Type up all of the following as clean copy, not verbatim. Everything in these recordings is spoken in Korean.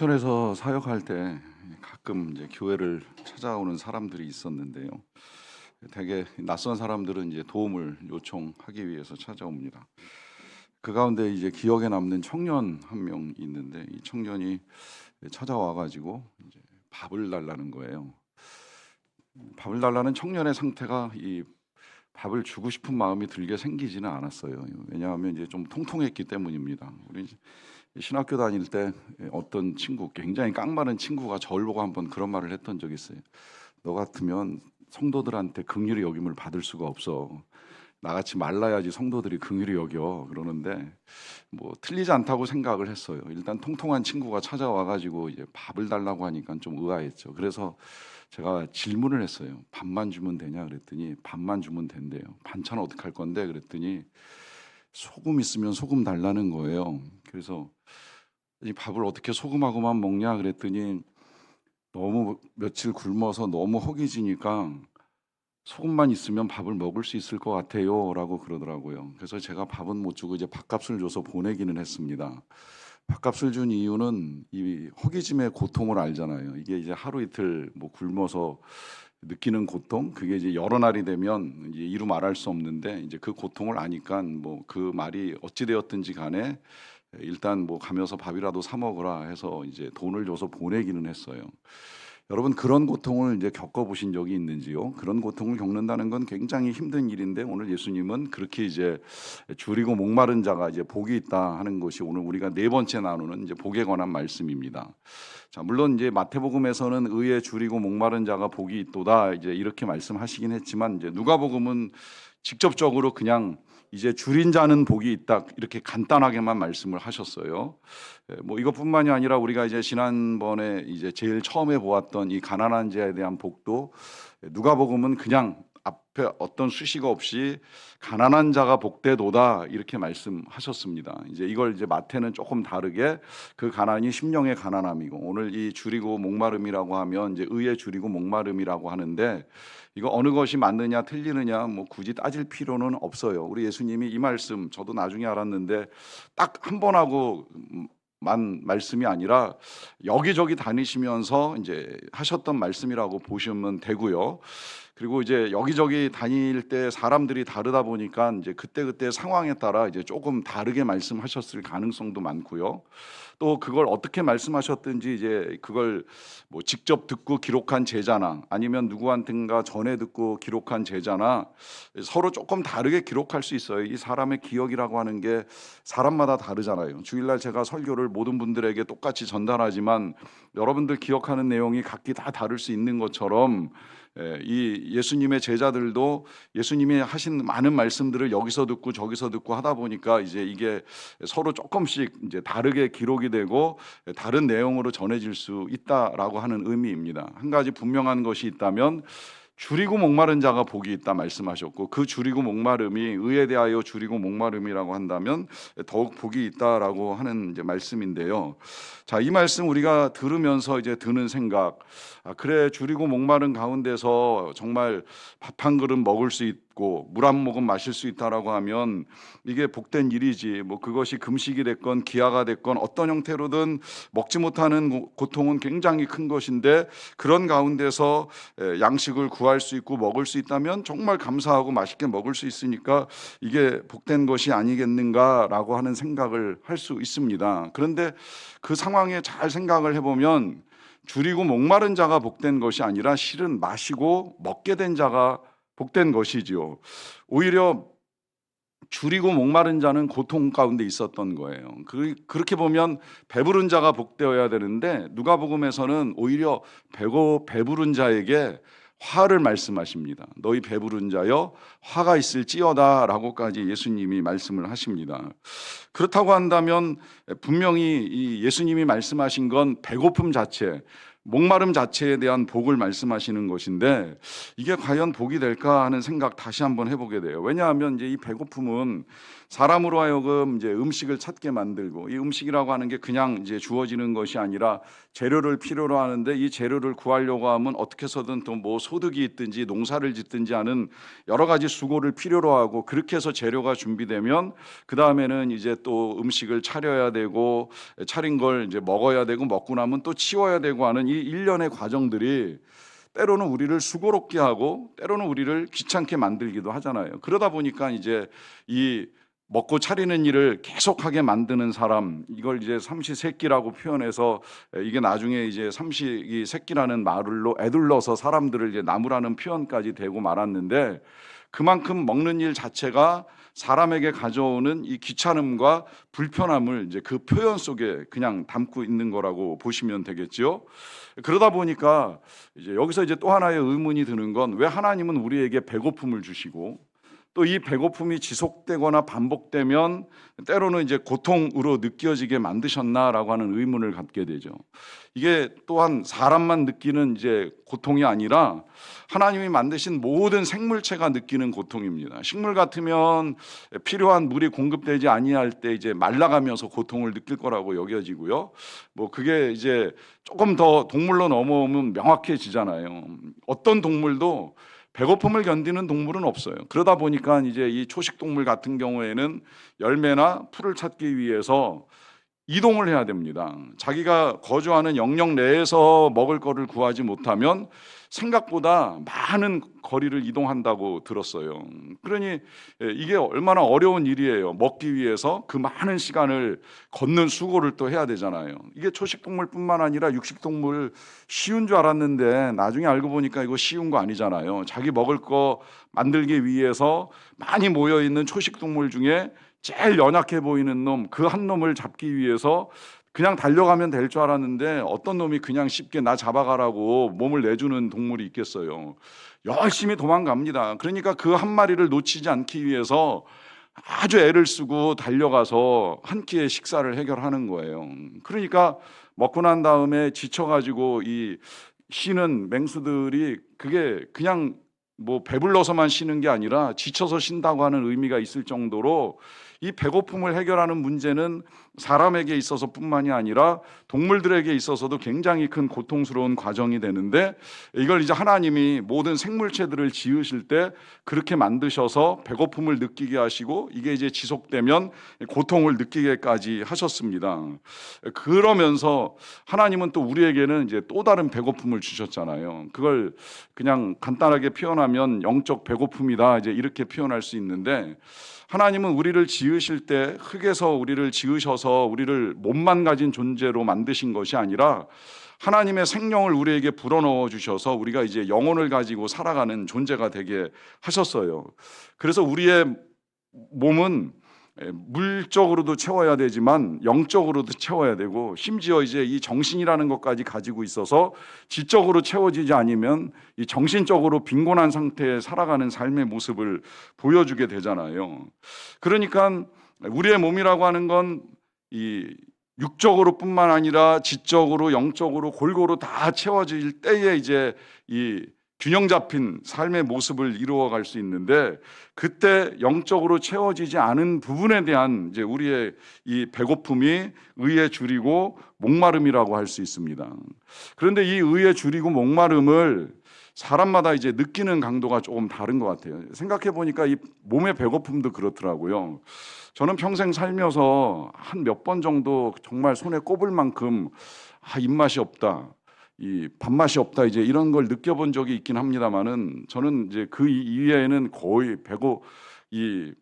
인천에서 사역할 때 가끔 이제 교회를 찾아오는 사람들이 있었는데요. 되게 낯선 사람들은 이제 도움을 요청하기 위해서 찾아옵니다. 그 가운데 이제 기억에 남는 청년 한 명 있는데 이 청년이 찾아와 가지고 이제 밥을 달라는 거예요. 밥을 달라는 청년의 상태가 이 밥을 주고 싶은 마음이 들게 생기지는 않았어요. 왜냐하면 이제 좀 통통했기 때문입니다. 우리 신학교 다닐 때 어떤 친구, 굉장히 깡마른 친구가 저를 보고 한번 그런 말을 했던 적이 있어요. 너 같으면 성도들한테 긍휼히 여김을 받을 수가 없어. 나같이 말라야지 성도들이 긍휼히 여겨. 그러는데 뭐 틀리지 않다고 생각을 했어요. 일단 통통한 친구가 찾아와 가지고 이제 밥을 달라고 하니까 좀 의아했죠. 그래서 제가 질문을 했어요. 밥만 주면 되냐 그랬더니 밥만 주면 된대요. 반찬 어떡할 건데 그랬더니 소금 있으면 소금 달라는 거예요. 그래서 이 밥을 어떻게 소금하고만 먹냐 그랬더니 너무 며칠 굶어서 너무 허기지니까 소금만 있으면 밥을 먹을 수 있을 것 같아요라고 그러더라고요. 그래서 제가 밥은 못 주고 이제 밥값을 줘서 보내기는 했습니다. 밥값을 준 이유는 이 허기짐의 고통을 알잖아요. 이게 이제 하루 이틀 뭐 굶어서 느끼는 고통, 그게 이제 여러 날이 되면 이제 이루 말할 수 없는데 이제 그 고통을 아니까 뭐 그 말이 어찌 되었든지 간에 일단 뭐 가면서 밥이라도 사 먹으라 해서 이제 돈을 줘서 보내기는 했어요. 여러분 그런 고통을 이제 겪어 보신 적이 있는지요? 그런 고통을 겪는다는 건 굉장히 힘든 일인데 오늘 예수님은 그렇게 이제 줄이고 목마른 자가 이제 복이 있다 하는 것이 오늘 우리가 네 번째 나누는 이제 복에 관한 말씀입니다. 자, 물론 이제 마태복음에서는 의에 줄이고 목마른 자가 복이 있도다 이제 이렇게 말씀하시긴 했지만 이제 누가복음은 직접적으로 그냥 이제 줄인 자는 복이 있다 이렇게 간단하게만 말씀을 하셨어요. 뭐 이것뿐만이 아니라 우리가 이제 지난번에 이제 제일 처음에 보았던 이 가난한 자에 대한 복도 누가복음은 그냥 앞에 어떤 수식어 없이 가난한 자가 복되도다 이렇게 말씀하셨습니다. 이제 이걸 이제 마태는 조금 다르게 그 가난이 심령의 가난함이고 오늘 이 줄이고 목마름이라고 하면 이제 의에 줄이고 목마름이라고 하는데 이거 어느 것이 맞느냐 틀리느냐 뭐 굳이 따질 필요는 없어요. 우리 예수님이 이 말씀 저도 나중에 알았는데 딱 한 번 하고 만 말씀이 아니라 여기저기 다니시면서 이제 하셨던 말씀이라고 보시면 되고요. 그리고 이제 여기저기 다닐 때 사람들이 다르다 보니까 이제 그때그때 상황에 따라 이제 조금 다르게 말씀하셨을 가능성도 많고요. 또 그걸 어떻게 말씀하셨든지 이제 그걸 뭐 직접 듣고 기록한 제자나 아니면 누구한텐가 전해 듣고 기록한 제자나 서로 조금 다르게 기록할 수 있어요. 이 사람의 기억이라고 하는 게 사람마다 다르잖아요. 주일날 제가 설교를 모든 분들에게 똑같이 전달하지만 여러분들 기억하는 내용이 각기 다 다를 수 있는 것처럼 이 예수님의 제자들도 예수님이 하신 많은 말씀들을 여기서 듣고 저기서 듣고 하다 보니까 이제 이게 서로 조금씩 이제 다르게 기록이 되고 다른 내용으로 전해질 수 있다라고 하는 의미입니다. 한 가지 분명한 것이 있다면 줄이고 목마른 자가 복이 있다 말씀하셨고 그 줄이고 목마름이 의에 대하여 줄이고 목마름이라고 한다면 더욱 복이 있다라고 하는 이제 말씀인데요. 자, 이 말씀 우리가 들으면서 이제 드는 생각, 그래 줄이고 목마른 가운데서 정말 밥 한 그릇 먹을 수 있고 물 한 모금 마실 수 있다라고 하면 이게 복된 일이지. 뭐 그것이 금식이 됐건 기아가 됐건 어떤 형태로든 먹지 못하는 고통은 굉장히 큰 것인데 그런 가운데서 양식을 구할 수 있고 먹을 수 있다면 정말 감사하고 맛있게 먹을 수 있으니까 이게 복된 것이 아니겠는가라고 하는 생각을 할 수 있습니다. 그런데 그 상황에 잘 생각을 해보면 줄이고 목마른 자가 복된 것이 아니라 실은 마시고 먹게 된 자가 복된 것이지요. 오히려 줄이고 목마른 자는 고통 가운데 있었던 거예요. 그렇게 보면 배부른 자가 복되어야 되는데 누가복음에서는 오히려 배부른 자에게 화를 말씀하십니다. 너희 배부른 자여 화가 있을지어다라고까지 예수님이 말씀을 하십니다. 그렇다고 한다면 분명히 이 예수님이 말씀하신 건 배고픔 자체, 목마름 자체에 대한 복을 말씀하시는 것인데 이게 과연 복이 될까 하는 생각 다시 한번 해보게 돼요. 왜냐하면 이제 이 배고픔은 사람으로 하여금 이제 음식을 찾게 만들고, 이 음식이라고 하는 게 그냥 이제 주어지는 것이 아니라 재료를 필요로 하는데, 이 재료를 구하려고 하면 어떻게 해서든 또 뭐 소득이 있든지 농사를 짓든지 하는 여러 가지 수고를 필요로 하고, 그렇게 해서 재료가 준비되면 그 다음에는 이제 또 음식을 차려야 되고, 차린 걸 이제 먹어야 되고, 먹고 나면 또 치워야 되고 하는 이 일련의 과정들이 때로는 우리를 수고롭게 하고 때로는 우리를 귀찮게 만들기도 하잖아요. 그러다 보니까 이제 이 먹고 차리는 일을 계속하게 만드는 사람, 이걸 이제 삼시세끼라고 표현해서, 이게 나중에 이제 삼시세끼라는 말로 애둘러서 사람들을 이제 나무라는 표현까지 되고 말았는데, 그만큼 먹는 일 자체가 사람에게 가져오는 이 귀찮음과 불편함을 이제 그 표현 속에 그냥 담고 있는 거라고 보시면 되겠죠. 그러다 보니까 이제 여기서 이제 또 하나의 의문이 드는 건, 왜 하나님은 우리에게 배고픔을 주시고 또 이 배고픔이 지속되거나 반복되면 때로는 이제 고통으로 느껴지게 만드셨나라고 하는 의문을 갖게 되죠. 이게 또한 사람만 느끼는 이제 고통이 아니라 하나님이 만드신 모든 생물체가 느끼는 고통입니다. 식물 같으면 필요한 물이 공급되지 아니할 때 이제 말라가면서 고통을 느낄 거라고 여겨지고요. 뭐 그게 이제 조금 더 동물로 넘어오면 명확해지잖아요. 어떤 동물도 배고픔을 견디는 동물은 없어요. 그러다 보니까 이제 이 초식 동물 같은 경우에는 열매나 풀을 찾기 위해서 이동을 해야 됩니다. 자기가 거주하는 영역 내에서 먹을 거를 구하지 못하면 생각보다 많은 거리를 이동한다고 들었어요. 그러니 이게 얼마나 어려운 일이에요. 먹기 위해서 그 많은 시간을 걷는 수고를 또 해야 되잖아요. 이게 초식동물뿐만 아니라 육식동물 쉬운 줄 알았는데 나중에 알고 보니까 이거 쉬운 거 아니잖아요. 자기 먹을 거 만들기 위해서 많이 모여있는 초식동물 중에 제일 연약해 보이는 놈, 그 한 놈을 잡기 위해서 그냥 달려가면 될 줄 알았는데, 어떤 놈이 그냥 쉽게 나 잡아가라고 몸을 내주는 동물이 있겠어요. 열심히 도망갑니다. 그러니까 그 한 마리를 놓치지 않기 위해서 아주 애를 쓰고 달려가서 한 끼의 식사를 해결하는 거예요. 그러니까 먹고 난 다음에 지쳐가지고 이 쉬는 맹수들이 그게 그냥 뭐 배불러서만 쉬는 게 아니라 지쳐서 쉰다고 하는 의미가 있을 정도로, 이 배고픔을 해결하는 문제는 사람에게 있어서 뿐만이 아니라 동물들에게 있어서도 굉장히 큰 고통스러운 과정이 되는데, 이걸 이제 하나님이 모든 생물체들을 지으실 때 그렇게 만드셔서 배고픔을 느끼게 하시고, 이게 이제 지속되면 고통을 느끼게까지 하셨습니다. 그러면서 하나님은 또 우리에게는 이제 또 다른 배고픔을 주셨잖아요. 그걸 그냥 간단하게 표현하면 영적 배고픔이다, 이제 이렇게 표현할 수 있는데, 하나님은 우리를 지으실 때 흙에서 우리를 지으셔서 우리를 몸만 가진 존재로 만드신 것이 아니라 하나님의 생명을 우리에게 불어넣어 주셔서 우리가 이제 영혼을 가지고 살아가는 존재가 되게 하셨어요. 그래서 우리의 몸은 물적으로도 채워야 되지만 영적으로도 채워야 되고, 심지어 이제 이 정신이라는 것까지 가지고 있어서 지적으로 채워지지 않으면 이 정신적으로 빈곤한 상태에 살아가는 삶의 모습을 보여주게 되잖아요. 그러니까 우리의 몸이라고 하는 건 이 육적으로뿐만 아니라 지적으로 영적으로 골고루 다 채워질 때에 이제 이 균형 잡힌 삶의 모습을 이루어갈 수 있는데, 그때 영적으로 채워지지 않은 부분에 대한 이제 우리의 이 배고픔이 의에 줄이고 목마름이라고 할 수 있습니다. 그런데 이 의에 줄이고 목마름을 사람마다 이제 느끼는 강도가 조금 다른 것 같아요. 생각해 보니까 이 몸의 배고픔도 그렇더라고요. 저는 평생 살면서 한 몇 번 정도 정말 손에 꼽을 만큼 입맛이 없다, 이 밥맛이 없다, 이제 이런 걸 느껴본 적이 있긴 합니다만은, 저는 이제 그 이외에는 거의 이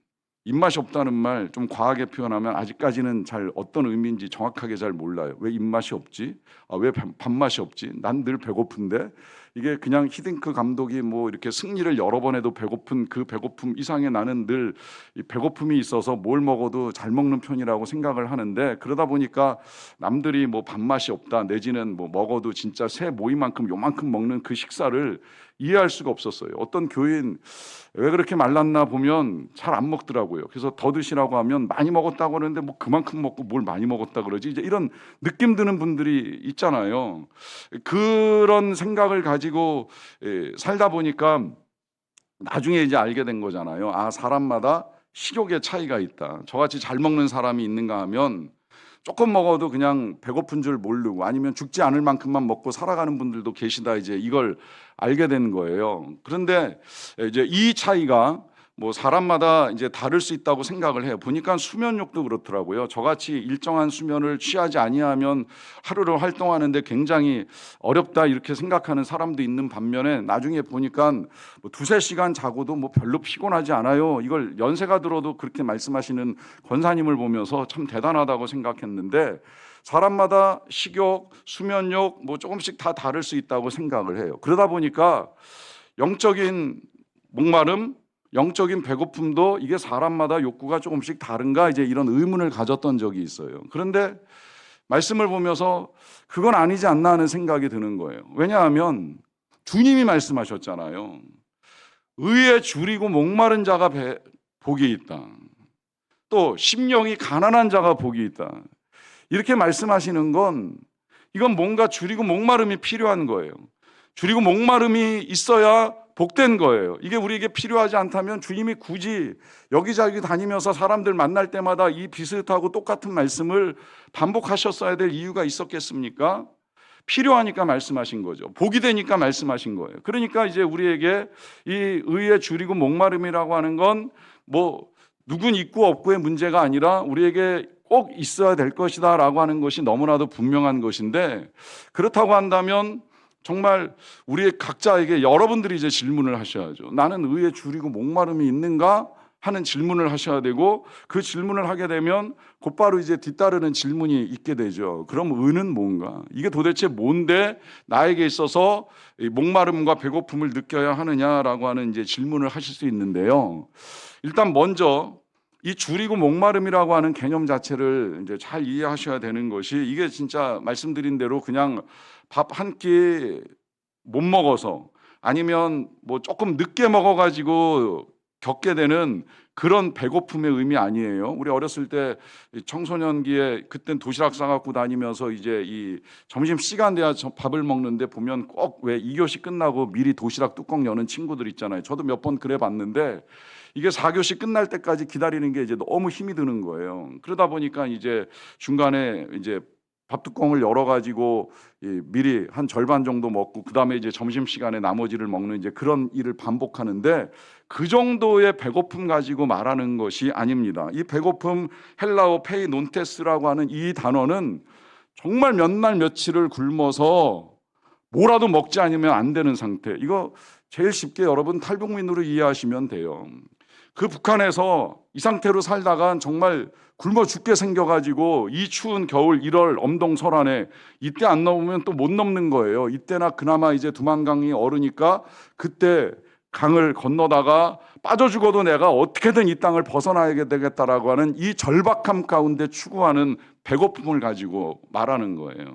입맛이 없다는 말 좀 과하게 표현하면 아직까지는 잘 어떤 의미인지 정확하게 잘 몰라요. 왜 입맛이 없지? 왜 밥맛이 없지? 난 늘 배고픈데. 이게 그냥 히딩크 감독이 뭐 이렇게 승리를 여러 번 해도 배고픈 그 배고픔 이상의 나는 늘 이 배고픔이 있어서 뭘 먹어도 잘 먹는 편이라고 생각을 하는데, 그러다 보니까 남들이 뭐 밥맛이 없다 내지는 뭐 먹어도 진짜 새 모이만큼 요만큼 먹는 그 식사를 이해할 수가 없었어요. 어떤 교인 왜 그렇게 말랐나 보면 잘 안 먹더라고요. 먹더라고요. 그래서 더 드시라고 하면 많이 먹었다고 하는데 뭐 그만큼 먹고 뭘 많이 먹었다 그러지, 이제 이런 느낌 드는 분들이 있잖아요. 그런 생각을 가지고 살다 보니까 나중에 이제 알게 된 거잖아요. 아, 사람마다 식욕의 차이가 있다. 저같이 잘 먹는 사람이 있는가 하면 조금 먹어도 그냥 배고픈 줄 모르고 아니면 죽지 않을 만큼만 먹고 살아가는 분들도 계시다, 이제 이걸 알게 된 거예요. 그런데 이제 이 차이가 뭐 사람마다 이제 다를 수 있다고 생각을 해요. 보니까 수면욕도 그렇더라고요. 저같이 일정한 수면을 취하지 아니하면 하루를 활동하는데 굉장히 어렵다 이렇게 생각하는 사람도 있는 반면에 나중에 보니까 뭐 두세 시간 자고도 뭐 별로 피곤하지 않아요. 이걸 연세가 들어도 그렇게 말씀하시는 권사님을 보면서 참 대단하다고 생각했는데, 사람마다 식욕, 수면욕 뭐 조금씩 다 다를 수 있다고 생각을 해요. 그러다 보니까 영적인 목마름, 영적인 배고픔도 이게 사람마다 욕구가 조금씩 다른가, 이제 이런 의문을 가졌던 적이 있어요. 그런데 말씀을 보면서 그건 아니지 않나 하는 생각이 드는 거예요. 왜냐하면 주님이 말씀하셨잖아요. 의에 줄이고 목마른 자가 복이 있다. 또 심령이 가난한 자가 복이 있다. 이렇게 말씀하시는 건, 이건 뭔가 줄이고 목마름이 필요한 거예요. 줄이고 목마름이 있어야 복된 거예요. 이게 우리에게 필요하지 않다면 주님이 굳이 여기저기 다니면서 사람들 만날 때마다 이 비슷하고 똑같은 말씀을 반복하셨어야 될 이유가 있었겠습니까? 필요하니까 말씀하신 거죠. 복이 되니까 말씀하신 거예요. 그러니까 이제 우리에게 이 의에 줄이고 목마름이라고 하는 건 뭐 누군 있고 없고의 문제가 아니라 우리에게 꼭 있어야 될 것이다 라고 하는 것이 너무나도 분명한 것인데, 그렇다고 한다면 정말 우리 각자에게 여러분들이 이제 질문을 하셔야죠. 나는 의에 줄이고 목마름이 있는가 하는 질문을 하셔야 되고, 그 질문을 하게 되면 곧바로 이제 뒤따르는 질문이 있게 되죠. 그럼 의는 뭔가? 이게 도대체 뭔데 나에게 있어서 목마름과 배고픔을 느껴야 하느냐라고 하는 이제 질문을 하실 수 있는데요. 일단 먼저 이 줄이고 목마름이라고 하는 개념 자체를 이제 잘 이해하셔야 되는 것이, 이게 진짜 말씀드린 대로 그냥 밥 한 끼 못 먹어서 아니면 뭐 조금 늦게 먹어가지고 겪게 되는 그런 배고픔의 의미 아니에요. 우리 어렸을 때 청소년기에 그땐 도시락 싸갖고 다니면서 이제 이 점심 시간 돼야 밥을 먹는데 보면 꼭 왜 2교시 끝나고 미리 도시락 뚜껑 여는 친구들 있잖아요. 저도 몇 번 그래 봤는데 이게 4교시 끝날 때까지 기다리는 게 이제 너무 힘이 드는 거예요. 그러다 보니까 이제 중간에 이제 밥 뚜껑을 열어가지고 미리 한 절반 정도 먹고 그 다음에 이제 점심 시간에 나머지를 먹는 이제 그런 일을 반복하는데, 그 정도의 배고픔 가지고 말하는 것이 아닙니다. 이 배고픔, 헬라어 페이논테스라고 하는 이 단어는 정말 몇 날 며칠을 굶어서 뭐라도 먹지 않으면 안 되는 상태. 이거 제일 쉽게 여러분 탈북민으로 이해하시면 돼요. 그 북한에서 이 상태로 살다간 정말 굶어 죽게 생겨가지고 이 추운 겨울 1월 엄동설안에 이때 안 넘으면 또 못 넘는 거예요. 이때나 그나마 이제 두만강이 얼으니까 그때 강을 건너다가 빠져 죽어도 내가 어떻게든 이 땅을 벗어나야 되겠다라고 하는 이 절박함 가운데 추구하는 배고픔을 가지고 말하는 거예요.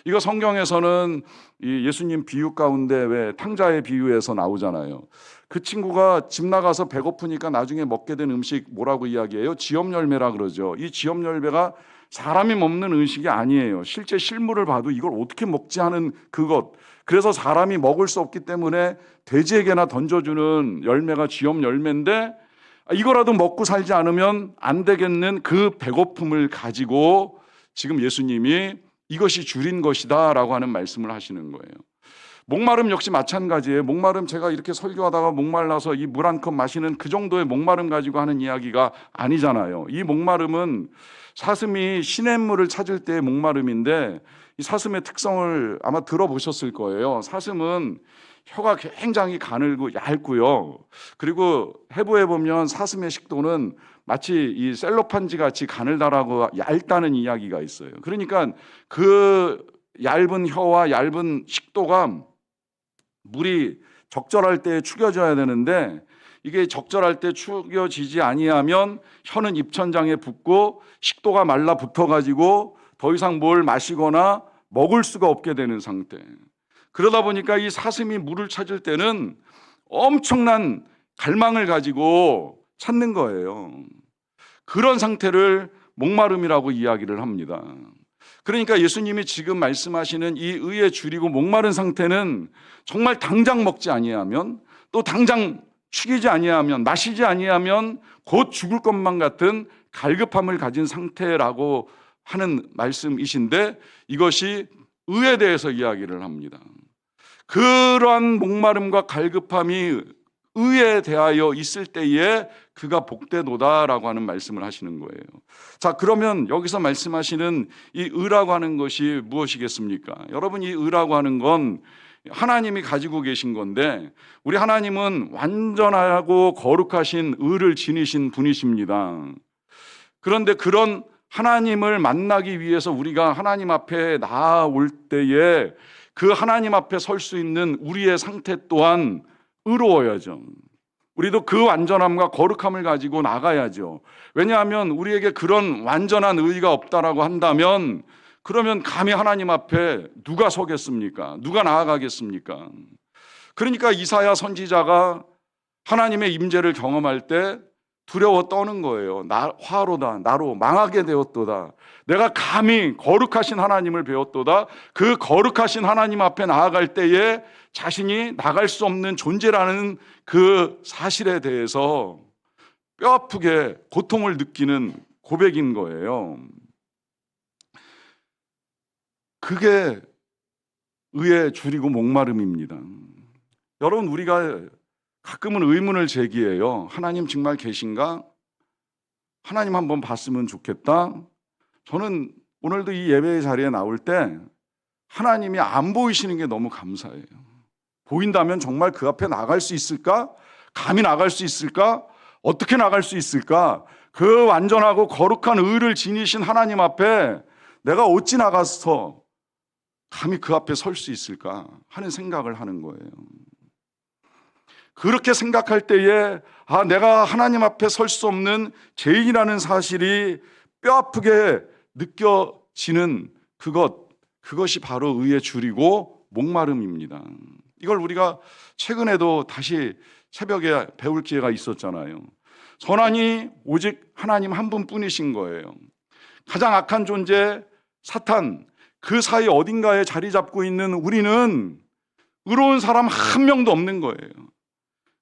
이거 성경에서는 이 예수님 비유 가운데 왜 탕자의 비유에서 나오잖아요. 그 친구가 집 나가서 배고프니까 나중에 먹게 된 음식 뭐라고 이야기해요? 지엽열매라 그러죠. 이 지엽열매가 사람이 먹는 음식이 아니에요. 실제 실물을 봐도 이걸 어떻게 먹지 하는 그것. 그래서 사람이 먹을 수 없기 때문에 돼지에게나 던져주는 열매가 지엽열매인데, 이거라도 먹고 살지 않으면 안 되겠는 그 배고픔을 가지고 지금 예수님이 이것이 줄인 것이다 라고 하는 말씀을 하시는 거예요. 목마름 역시 마찬가지예요. 목마름, 제가 이렇게 설교하다가 목말라서 이 물 한 컵 마시는 그 정도의 목마름 가지고 하는 이야기가 아니잖아요. 이 목마름은 사슴이 시냇물을 찾을 때의 목마름인데, 이 사슴의 특성을 아마 들어보셨을 거예요. 사슴은 혀가 굉장히 가늘고 얇고요. 그리고 해부해 보면 사슴의 식도는 마치 이 셀로판지 같이 가늘다라고 얇다는 이야기가 있어요. 그러니까 그 얇은 혀와 얇은 식도가 물이 적절할 때 축여져야 되는데, 이게 적절할 때 축여지지 아니하면 혀는 입천장에 붙고 식도가 말라 붙어가지고 더 이상 뭘 마시거나 먹을 수가 없게 되는 상태. 그러다 보니까 이 사슴이 물을 찾을 때는 엄청난 갈망을 가지고 찾는 거예요. 그런 상태를 목마름이라고 이야기를 합니다. 그러니까 예수님이 지금 말씀하시는 이 의에 줄이고 목마른 상태는 정말 당장 먹지 아니하면, 또 당장 축이지 아니하면, 마시지 아니하면 곧 죽을 것만 같은 갈급함을 가진 상태라고 하는 말씀이신데, 이것이 의에 대해서 이야기를 합니다. 그러한 목마름과 갈급함이 의에 대하여 있을 때에 그가 복되도다라고 하는 말씀을 하시는 거예요. 자, 그러면 여기서 말씀하시는 이 의라고 하는 것이 무엇이겠습니까? 여러분, 이 의라고 하는 건 하나님이 가지고 계신 건데, 우리 하나님은 완전하고 거룩하신 의를 지니신 분이십니다. 그런데 그런 하나님을 만나기 위해서 우리가 하나님 앞에 나아올 때에 그 하나님 앞에 설 수 있는 우리의 상태 또한 의로워야죠. 우리도 그 완전함과 거룩함을 가지고 나가야죠. 왜냐하면 우리에게 그런 완전한 의가 없다라고 한다면, 그러면 감히 하나님 앞에 누가 서겠습니까? 누가 나아가겠습니까? 그러니까 이사야 선지자가 하나님의 임재를 경험할 때 두려워 떠는 거예요. 화로다, 나로 망하게 되었도다. 내가 감히 거룩하신 하나님을 배웠도다. 그 거룩하신 하나님 앞에 나아갈 때에 자신이 나갈 수 없는 존재라는 그 사실에 대해서 뼈아프게 고통을 느끼는 고백인 거예요. 그게 의에 줄이고 목마름입니다. 여러분, 우리가 가끔은 의문을 제기해요. 하나님 정말 계신가? 하나님 한번 봤으면 좋겠다. 저는 오늘도 이 예배의 자리에 나올 때 하나님이 안 보이시는 게 너무 감사해요. 보인다면 정말 그 앞에 나갈 수 있을까? 감히 나갈 수 있을까? 어떻게 나갈 수 있을까? 그 완전하고 거룩한 의를 지니신 하나님 앞에 내가 어찌 나가서 감히 그 앞에 설 수 있을까 하는 생각을 하는 거예요. 그렇게 생각할 때에 내가 하나님 앞에 설 수 없는 죄인이라는 사실이 뼈아프게 느껴지는 그것이 바로 의에 줄이고 목마름입니다. 이걸 우리가 최근에도 다시 새벽에 배울 기회가 있었잖아요. 선한이 오직 하나님 한 분뿐이신 거예요. 가장 악한 존재 사탄, 그 사이 어딘가에 자리 잡고 있는 우리는 의로운 사람 한 명도 없는 거예요.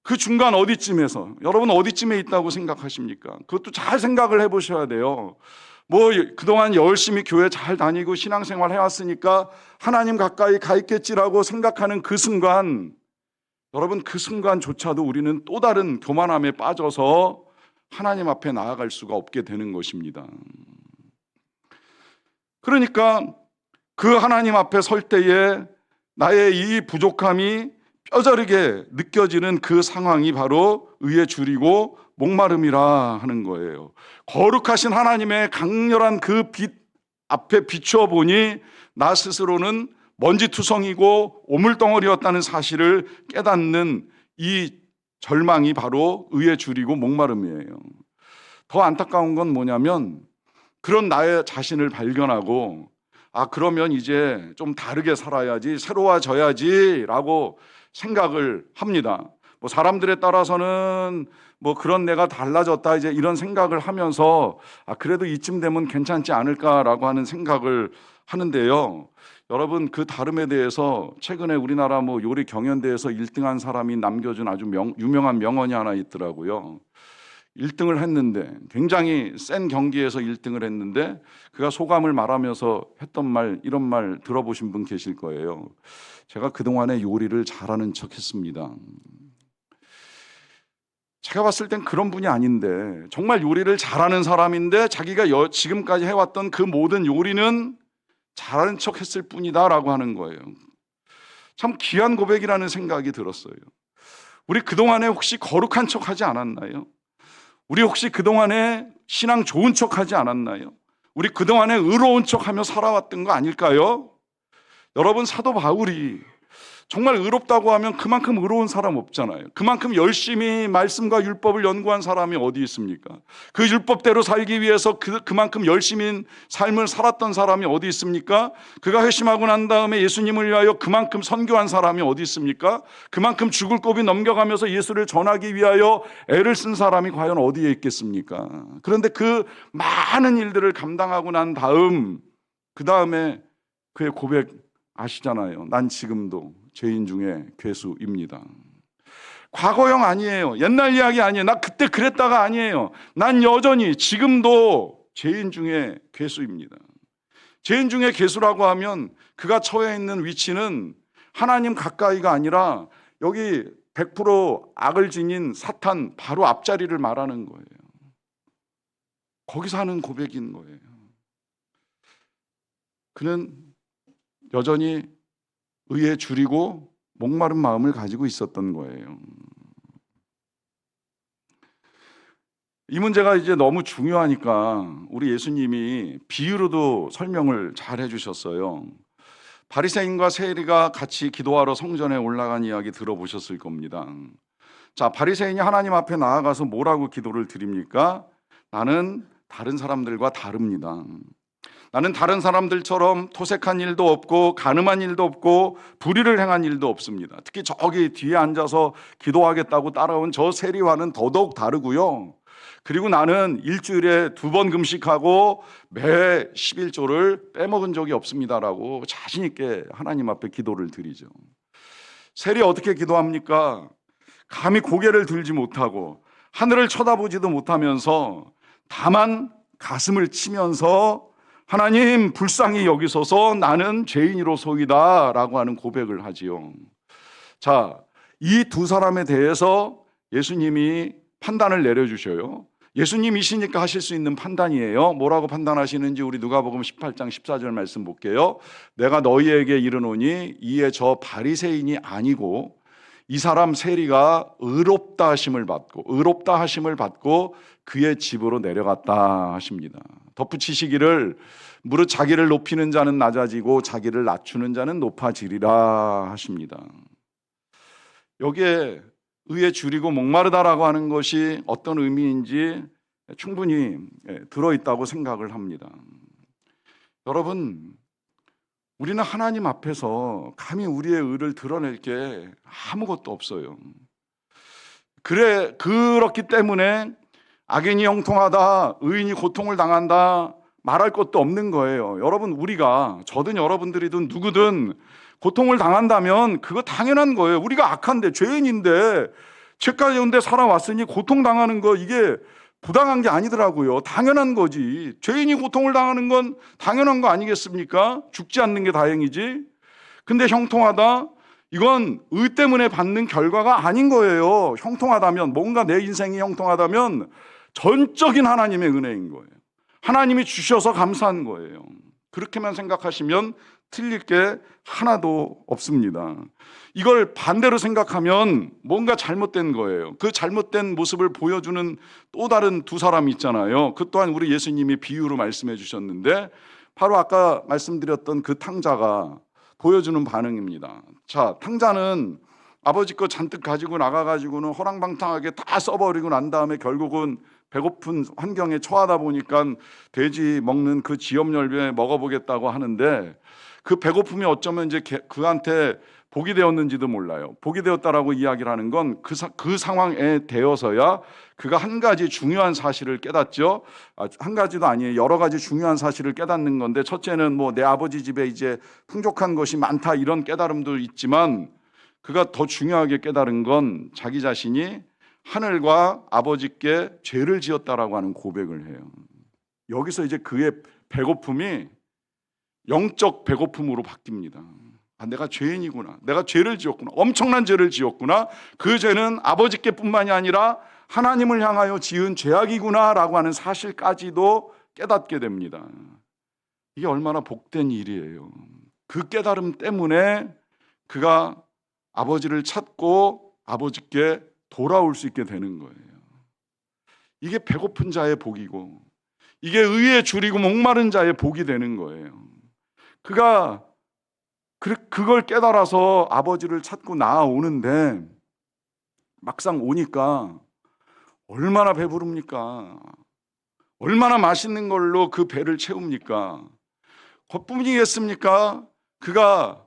그 중간 어디쯤에서, 여러분 어디쯤에 있다고 생각하십니까? 그것도 잘 생각을 해보셔야 돼요. 그동안 열심히 교회 잘 다니고 신앙생활 해왔으니까 하나님 가까이 가 있겠지라고 생각하는 그 순간, 여러분 그 순간조차도 우리는 또 다른 교만함에 빠져서 하나님 앞에 나아갈 수가 없게 되는 것입니다. 그러니까 그 하나님 앞에 설 때에 나의 이 부족함이 뼈저리게 느껴지는 그 상황이 바로 의에 줄이고 목마름이라 하는 거예요. 거룩하신 하나님의 강렬한 그 빛 앞에 비추어 보니 나 스스로는 먼지투성이고 오물덩어리였다는 사실을 깨닫는 이 절망이 바로 의에 줄이고 목마름이에요. 더 안타까운 건 뭐냐면, 그런 나의 자신을 발견하고 그러면 이제 좀 다르게 살아야지, 새로워져야지 라고 생각을 합니다. 사람들에 따라서는 그런 내가 달라졌다 이제 이런 생각을 하면서 그래도 이쯤 되면 괜찮지 않을까라고 하는 생각을 하는데요. 여러분, 그 다름에 대해서 최근에 우리나라 요리 경연대회에서 1등한 사람이 남겨준 아주 유명한 명언이 하나 있더라고요. 1등을 했는데, 굉장히 센 경기에서 1등을 했는데 그가 소감을 말하면서 했던 말, 이런 말 들어보신 분 계실 거예요. 제가 그동안에 요리를 잘하는 척 했습니다. 제가 봤을 땐 그런 분이 아닌데, 정말 요리를 잘하는 사람인데 자기가 지금까지 해왔던 그 모든 요리는 잘하는 척 했을 뿐이다 라고 하는 거예요. 참 귀한 고백이라는 생각이 들었어요. 우리 그동안에 혹시 거룩한 척 하지 않았나요? 우리 혹시 그동안에 신앙 좋은 척 하지 않았나요? 우리 그동안에 의로운 척 하며 살아왔던 거 아닐까요? 여러분, 사도 바울이 정말 의롭다고 하면 그만큼 의로운 사람 없잖아요. 그만큼 열심히 말씀과 율법을 연구한 사람이 어디 있습니까? 그 율법대로 살기 위해서 그만큼 열심히 삶을 살았던 사람이 어디 있습니까? 그가 회심하고 난 다음에 예수님을 위하여 그만큼 선교한 사람이 어디 있습니까? 그만큼 죽을 고비 넘겨가면서 예수를 전하기 위하여 애를 쓴 사람이 과연 어디에 있겠습니까? 그런데 그 많은 일들을 감당하고 난 다음, 그 다음에 그의 고백 아시잖아요. 난 지금도 죄인 중에 괴수입니다. 과거형 아니에요. 옛날 이야기 아니에요. 나 그때 그랬다가 아니에요. 난 여전히 지금도 죄인 중에 괴수입니다. 죄인 중에 괴수라고 하면 그가 처해 있는 위치는 하나님 가까이가 아니라 여기 100% 악을 지닌 사탄 바로 앞자리를 말하는 거예요. 거기서 하는 고백인 거예요. 그는 여전히 의에 줄이고 목마른 마음을 가지고 있었던 거예요. 이 문제가 이제 너무 중요하니까 우리 예수님이 비유로도 설명을 잘 해주셨어요. 바리새인과 세리가 같이 기도하러 성전에 올라간 이야기 들어보셨을 겁니다. 자, 바리새인이 하나님 앞에 나아가서 뭐라고 기도를 드립니까? 나는 다른 사람들과 다릅니다. 나는 다른 사람들처럼 토색한 일도 없고 가늠한 일도 없고 불의를 행한 일도 없습니다. 특히 저기 뒤에 앉아서 기도하겠다고 따라온 저 세리와는 더더욱 다르고요. 그리고 나는 일주일에 2번 금식하고 매 11조를 빼먹은 적이 없습니다라고 자신 있게 하나님 앞에 기도를 드리죠. 세리 어떻게 기도합니까? 감히 고개를 들지 못하고 하늘을 쳐다보지도 못하면서 다만 가슴을 치면서 하나님 불쌍히 여기소서 나는 죄인이로소이다 라고 하는 고백을 하지요. 자, 이 두 사람에 대해서 예수님이 판단을 내려주셔요. 예수님이시니까 하실 수 있는 판단이에요. 뭐라고 판단하시는지 우리 누가복음 18장 14절 말씀 볼게요. 내가 너희에게 이르노니 이에 저 바리새인이 아니고 이 사람 세리가 의롭다 하심을 받고 그의 집으로 내려갔다 하십니다. 덧붙이시기를 무릇 자기를 높이는 자는 낮아지고 자기를 낮추는 자는 높아지리라 하십니다. 여기에 의에 줄이고 목마르다라고 하는 것이 어떤 의미인지 충분히 들어있다고 생각을 합니다. 여러분, 우리는 하나님 앞에서 감히 우리의 의를 드러낼 게 아무것도 없어요. 그렇기 때문에 악인이 형통하다, 의인이 고통을 당한다 말할 것도 없는 거예요. 여러분, 우리가 저든 여러분들이든 누구든 고통을 당한다면 그거 당연한 거예요. 우리가 악한데 죄인인데 죄 가운데 살아왔으니 고통당하는 거 이게 부당한 게 아니더라고요. 당연한 거지. 죄인이 고통을 당하는 건 당연한 거 아니겠습니까? 죽지 않는 게 다행이지. 근데 형통하다? 이건 의 때문에 받는 결과가 아닌 거예요. 형통하다면, 뭔가 내 인생이 형통하다면 전적인 하나님의 은혜인 거예요. 하나님이 주셔서 감사한 거예요. 그렇게만 생각하시면 틀릴 게 하나도 없습니다. 이걸 반대로 생각하면 뭔가 잘못된 거예요. 그 잘못된 모습을 보여주는 또 다른 두 사람이 있잖아요. 그 또한 우리 예수님이 비유로 말씀해 주셨는데 바로 아까 말씀드렸던 그 탕자가 보여주는 반응입니다. 자, 탕자는 아버지 거 잔뜩 가지고 나가가지고는 허랑방탕하게 다 써버리고 난 다음에 결국은 배고픈 환경에 처하다 보니까 돼지 먹는 그 지엽열매 먹어보겠다고 하는데 그 배고픔이 어쩌면 이제 그한테 복이 되었는지도 몰라요. 복이 되었다라고 이야기를 하는 건 그 상황에 되어서야 그가 한 가지 중요한 사실을 깨닫죠. 한 가지도 아니에요. 여러 가지 중요한 사실을 깨닫는 건데 첫째는 뭐 내 아버지 집에 이제 풍족한 것이 많다 이런 깨달음도 있지만 그가 더 중요하게 깨달은 건 자기 자신이 하늘과 아버지께 죄를 지었다라고 하는 고백을 해요. 여기서 이제 그의 배고픔이 영적 배고픔으로 바뀝니다. 내가 죄인이구나. 내가 죄를 지었구나. 엄청난 죄를 지었구나. 그 죄는 아버지께 뿐만이 아니라 하나님을 향하여 지은 죄악이구나 라고 하는 사실까지도 깨닫게 됩니다. 이게 얼마나 복된 일이에요. 그 깨달음 때문에 그가 아버지를 찾고 아버지께 돌아올 수 있게 되는 거예요. 이게 배고픈 자의 복이고 이게 의에 줄이고 목마른 자의 복이 되는 거예요. 그가 그걸 깨달아서 아버지를 찾고 나아오는데 막상 오니까 얼마나 배부릅니까? 얼마나 맛있는 걸로 그 배를 채웁니까? 그뿐이겠습니까? 그가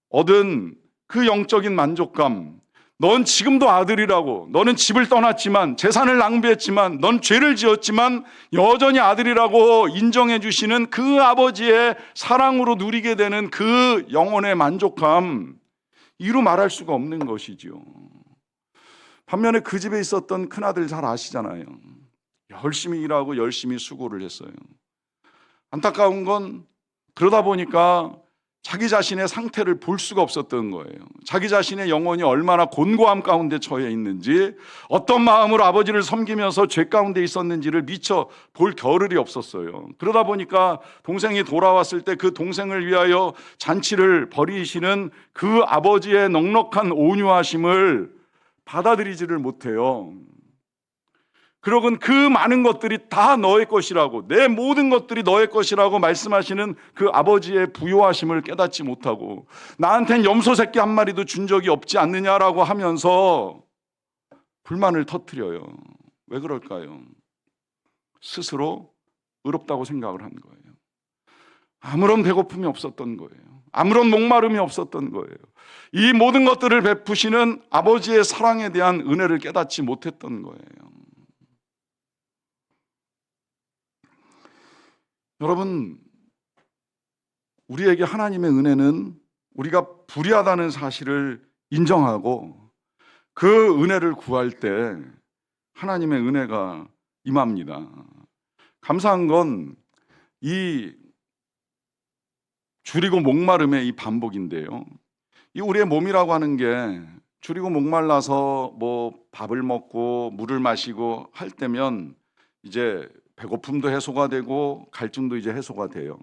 얻은 그 영적인 만족감, 넌 지금도 아들이라고, 너는 집을 떠났지만, 재산을 낭비했지만, 넌 죄를 지었지만 여전히 아들이라고 인정해 주시는 그 아버지의 사랑으로 누리게 되는 그 영혼의 만족감, 이루 말할 수가 없는 것이지요. 반면에 그 집에 있었던 큰아들 잘 아시잖아요. 열심히 일하고 열심히 수고를 했어요. 안타까운 건 그러다 보니까 자기 자신의 상태를 볼 수가 없었던 거예요. 자기 자신의 영혼이 얼마나 곤고함 가운데 처해 있는지, 어떤 마음으로 아버지를 섬기면서 죄 가운데 있었는지를 미처 볼 겨를이 없었어요. 그러다 보니까 동생이 돌아왔을 때 그 동생을 위하여 잔치를 벌이시는 그 아버지의 넉넉한 온유하심을 받아들이지를 못해요. 그러곤 그 많은 것들이 다 너의 것이라고, 내 모든 것들이 너의 것이라고 말씀하시는 그 아버지의 부요하심을 깨닫지 못하고, 나한텐 염소 새끼 한 마리도 준 적이 없지 않느냐라고 하면서 불만을 터뜨려요. 왜 그럴까요? 스스로 의롭다고 생각을 한 거예요. 아무런 배고픔이 없었던 거예요. 아무런 목마름이 없었던 거예요. 이 모든 것들을 베푸시는 아버지의 사랑에 대한 은혜를 깨닫지 못했던 거예요. 여러분, 우리에게 하나님의 은혜는 우리가 불의하다는 사실을 인정하고 그 은혜를 구할 때 하나님의 은혜가 임합니다. 감사한 건 이 줄이고 목마름의 이 반복인데요. 이 우리의 몸이라고 하는 게 줄이고 목말라서 뭐 밥을 먹고 물을 마시고 할 때면 이제 배고픔도 해소가 되고 갈증도 이제 해소가 돼요.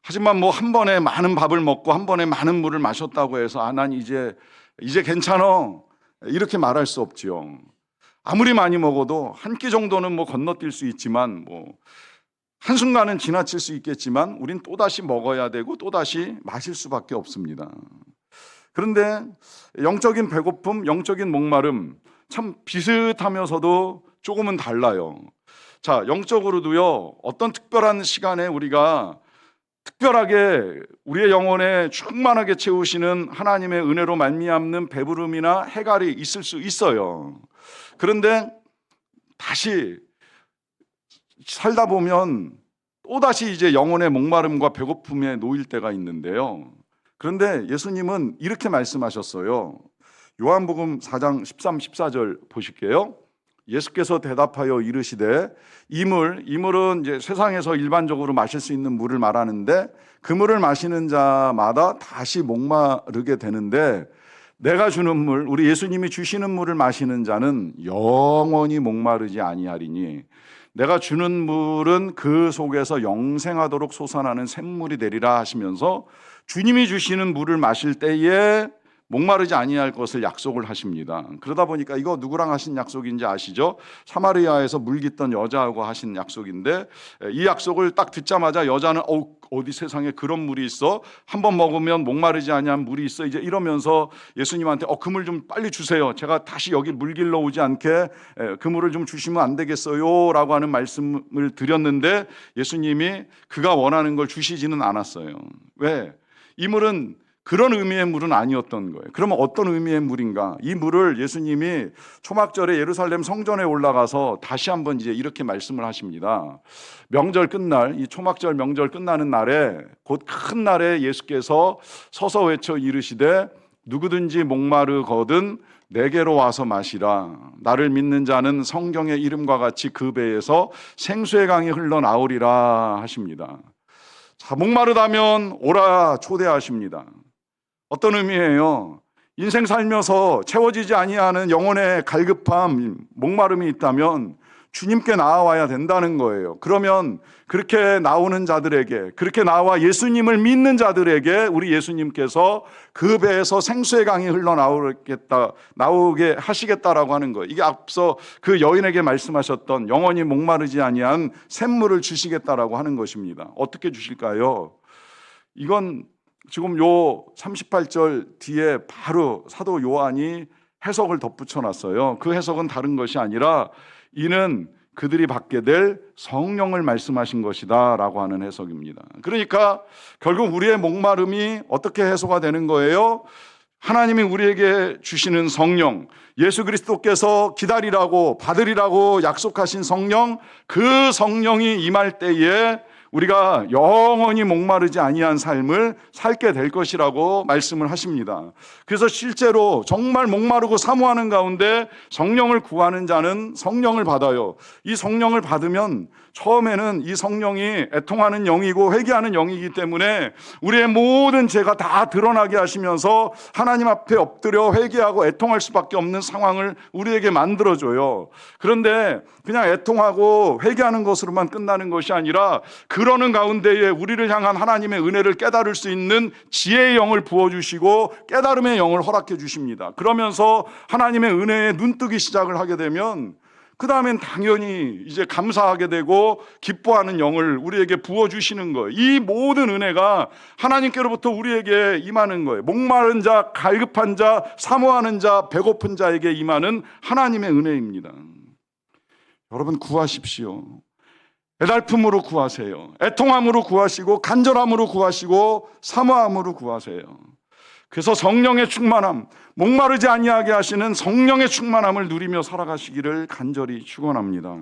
하지만 뭐 한 번에 많은 밥을 먹고 한 번에 많은 물을 마셨다고 해서 난 이제 괜찮아 이렇게 말할 수 없지요. 아무리 많이 먹어도 한 끼 정도는 뭐 건너뛸 수 있지만 뭐 한순간은 지나칠 수 있겠지만 우린 또다시 먹어야 되고 또다시 마실 수밖에 없습니다. 그런데 영적인 배고픔, 영적인 목마름 참 비슷하면서도 조금은 달라요. 자, 영적으로도요, 어떤 특별한 시간에 우리가 특별하게 우리의 영혼에 충만하게 채우시는 하나님의 은혜로 말미암는 배부름이나 해갈이 있을 수 있어요. 그런데 다시 살다 보면 또다시 이제 영혼의 목마름과 배고픔에 놓일 때가 있는데요. 그런데 예수님은 이렇게 말씀하셨어요. 요한복음 4장 13, 14절 보실게요. 예수께서 대답하여 이르시되 이물은 이제 세상에서 일반적으로 마실 수 있는 물을 말하는데 그 물을 마시는 자마다 다시 목마르게 되는데 내가 주는 물, 우리 예수님이 주시는 물을 마시는 자는 영원히 목마르지 아니하리니 내가 주는 물은 그 속에서 영생하도록 솟아나는 샘물이 되리라 하시면서 주님이 주시는 물을 마실 때에 목마르지 아니할 것을 약속을 하십니다. 그러다 보니까 이거 누구랑 하신 약속인지 아시죠? 사마리아에서 물 깃던 여자하고 하신 약속인데 이 약속을 딱 듣자마자 여자는 어디 세상에 그런 물이 있어? 한번 먹으면 목마르지 아니한 물이 있어? 이제 이러면서 예수님한테 그 물 좀 빨리 주세요. 제가 다시 여기 물 길러 오지 않게 그 물을 좀 주시면 안 되겠어요? 라고 하는 말씀을 드렸는데 예수님이 그가 원하는 걸 주시지는 않았어요. 왜? 이 물은 그런 의미의 물은 아니었던 거예요. 그러면 어떤 의미의 물인가? 이 물을 예수님이 초막절에 예루살렘 성전에 올라가서 다시 한번 이제 이렇게 말씀을 하십니다. 명절 끝날, 이 초막절 명절 끝나는 날에 곧 큰 날에 예수께서 서서 외쳐 이르시되 누구든지 목마르거든 내게로 와서 마시라. 나를 믿는 자는 성경의 이름과 같이 그 배에서 생수의 강이 흘러나오리라 하십니다. 자, 목마르다면 오라 초대하십니다. 어떤 의미예요? 인생 살면서 채워지지 아니하는 영혼의 갈급함, 목마름이 있다면 주님께 나아와야 된다는 거예요. 그러면 그렇게 나오는 자들에게, 그렇게 나와 예수님을 믿는 자들에게 우리 예수님께서 그 배에서 생수의 강이 나오게 하시겠다라고 하는 거예요. 이게 앞서 그 여인에게 말씀하셨던 영원히 목마르지 아니한 샘물을 주시겠다라고 하는 것입니다. 어떻게 주실까요? 이건 지금 요 38절 뒤에 바로 사도 요한이 해석을 덧붙여 놨어요. 그 해석은 다른 것이 아니라 이는 그들이 받게 될 성령을 말씀하신 것이다 라고 하는 해석입니다. 그러니까 결국 우리의 목마름이 어떻게 해소가 되는 거예요? 하나님이 우리에게 주시는 성령, 예수 그리스도께서 기다리라고 받으리라고 약속하신 성령, 그 성령이 임할 때에 우리가 영원히 목마르지 아니한 삶을 살게 될 것이라고 말씀을 하십니다. 그래서 실제로 정말 목마르고 사모하는 가운데 성령을 구하는 자는 성령을 받아요. 이 성령을 받으면 처음에는 이 성령이 애통하는 영이고 회개하는 영이기 때문에 우리의 모든 죄가 다 드러나게 하시면서 하나님 앞에 엎드려 회개하고 애통할 수밖에 없는 상황을 우리에게 만들어줘요. 그런데 그냥 애통하고 회개하는 것으로만 끝나는 것이 아니라 그러는 가운데에 우리를 향한 하나님의 은혜를 깨달을 수 있는 지혜의 영을 부어주시고 깨달음의 영을 허락해 주십니다. 그러면서 하나님의 은혜에 눈뜨기 시작을 하게 되면 그 다음엔 당연히 이제 감사하게 되고 기뻐하는 영을 우리에게 부어주시는 거예요. 이 모든 은혜가 하나님께로부터 우리에게 임하는 거예요. 목마른 자, 갈급한 자, 사모하는 자, 배고픈 자에게 임하는 하나님의 은혜입니다. 여러분 구하십시오. 애달픔으로 구하세요. 애통함으로 구하시고 간절함으로 구하시고 사모함으로 구하세요. 그래서 성령의 충만함, 목마르지 아니하게 하시는 성령의 충만함을 누리며 살아가시기를 간절히 축원합니다.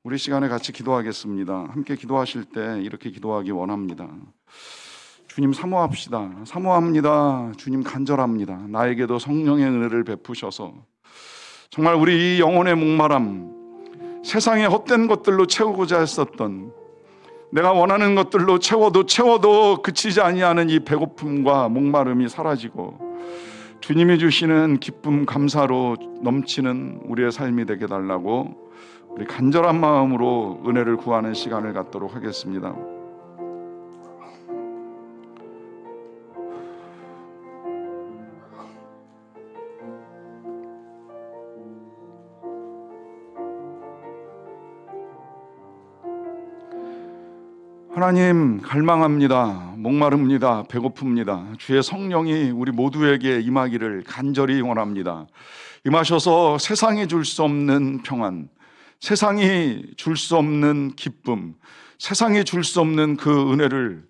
우리 시간에 같이 기도하겠습니다. 함께 기도하실 때 이렇게 기도하기 원합니다. 주님 사모합시다. 사모합니다. 주님 간절합니다. 나에게도 성령의 은혜를 베푸셔서 정말 우리 이 영혼의 목마람, 세상의 헛된 것들로 채우고자 했었던 내가 원하는 것들로 채워도 그치지 아니하는 이 배고픔과 목마름이 사라지고 주님이 주시는 기쁨 감사로 넘치는 우리의 삶이 되게 달라고 우리 간절한 마음으로 은혜를 구하는 시간을 갖도록 하겠습니다. 하나님 갈망합니다. 목마릅니다. 배고픕니다. 주의 성령이 우리 모두에게 임하기를 간절히 원합니다. 임하셔서 세상이 줄 수 없는 평안, 세상이 줄 수 없는 기쁨, 세상이 줄 수 없는 그 은혜를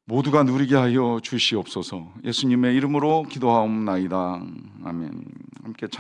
모두가 누리게 하여 주시옵소서. 예수님의 이름으로 기도하옵나이다. 아멘. 함께 찬